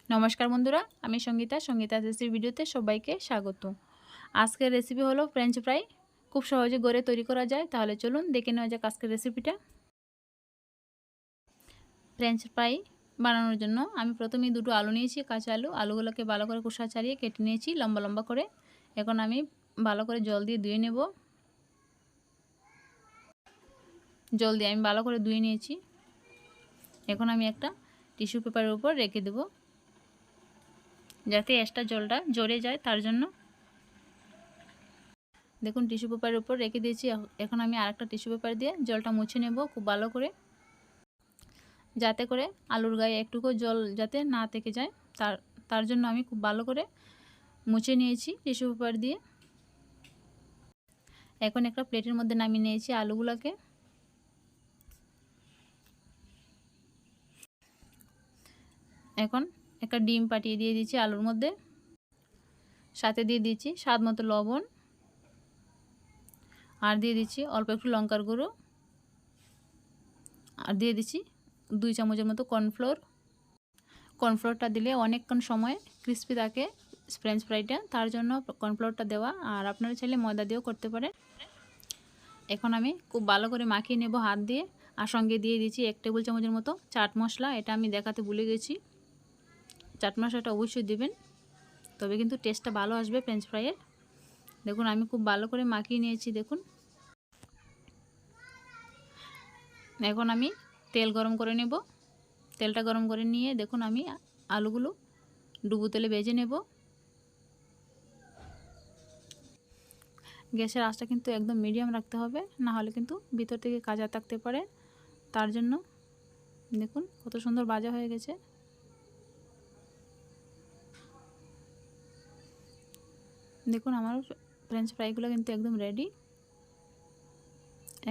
নমস্কার বন্ধুরা, আমি সঙ্গীতা রেসিপি ভিডিওতে সবাইকে স্বাগত। আজকের রেসিপি হলো ফ্রেঞ্চ ফ্রাই। খুব সহজে ঘরে তৈরি করা যায়। তাহলে চলুন দেখে নেওয়া যাক আজকের রেসিপিটা। ফ্রেঞ্চ ফ্রাই বানানোর জন্য আমি প্রথমেই দুটো আলু নিয়েছি, কাঁচা আলু। আলুগুলোকে ভালো করে খোসা ছাড়িয়ে কেটে নিয়েছি লম্বা লম্বা করে। এখন আমি ভালো করে জল দিয়ে ধুয়ে নেব। জল দিয়ে আমি ভালো করে ধুয়ে নিয়েছি। এখন আমি একটা টিস্যু পেপারের উপর রেখে দেব, যাতে এক্সট্রা জলটা ঝরে যায় তার জন্য। দেখুন টিস্যু পেপারের উপর রেখে দিয়েছি। এখন আমি আরেকটা টিস্যু পেপার দিয়ে জলটা মুছে নেব খুব ভালো করে, যাতে করে আলুর গায়ে একটুকু জল যাতে না থেকে যায়। তার জন্য আমি খুব ভালো করে মুছে নিয়েছি টিস্যু পেপার দিয়ে। এখন একটা প্লেটের মধ্যে নামিয়ে নিয়েছি আলুগুলোকে। এখন একটা ডিম পাঠিয়ে দিয়ে দিয়েছি আলুর মধ্যে, সাথে দিয়ে দিচ্ছি স্বাদ মতো লবণ, আর দিয়ে দিচ্ছি অল্প একটু লঙ্কার গুঁড়ো, আর দিয়ে দিচ্ছি 2 চামচের মতো কর্নফ্লোরটা দিলে অনেকক্ষণ সময় ক্রিস্পি থাকে ফ্রেঞ্চ ফ্রাইটা, তার জন্য কর্নফ্লোরটা দেওয়া। আর আপনারা চাইলে ময়দা দিয়েও করতে পারেন। এখন আমি খুব ভালো করে মাখিয়ে নেব হাত দিয়ে। আর সঙ্গে দিয়ে দিচ্ছি 1 টেবিল চামচের মতো চাট মশলা। এটা আমি দেখাতে ভুলে গেছি। চাট মশলাটা অবশ্যই দেবেন, তবে কিন্তু টেস্টটা ভালো আসবে ফ্রেঞ্চ ফ্রাইয়ের। দেখুন আমি খুব ভালো করে মাখিয়ে নিয়েছি। দেখুন এখন আমি তেল গরম করে নেব। তেলটা গরম করে নিয়ে দেখুন আমি আলুগুলো ডুবো তেলে ভেজে নেব। গ্যাসের আঁচটা কিন্তু একদম মিডিয়াম রাখতে হবে, না হলে কিন্তু ভিতর থেকে কাঁচা থাকতে পারে। তার জন্য দেখুন কত সুন্দর ভাজা হয়ে গেছে। দেখুন আমার ফ্রেঞ্চ ফ্রাইগুলো কিন্তু একদম রেডি।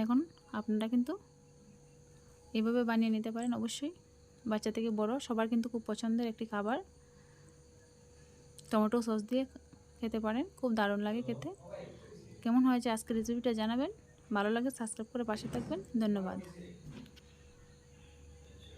এখন আপনারা কিন্তু এভাবে বানিয়ে নিতে পারেন। অবশ্যই বাচ্চা থেকে বড় সবার কিন্তু খুব পছন্দের একটি খাবার। টমেটো সস দিয়ে খেতে পারেন, খুব দারুণ লাগে খেতে। কেমন হয়েছে আজকের রেসিপিটা জানাবেন। ভালো লাগে সাবস্ক্রাইব করে পাশে থাকবেন। ধন্যবাদ।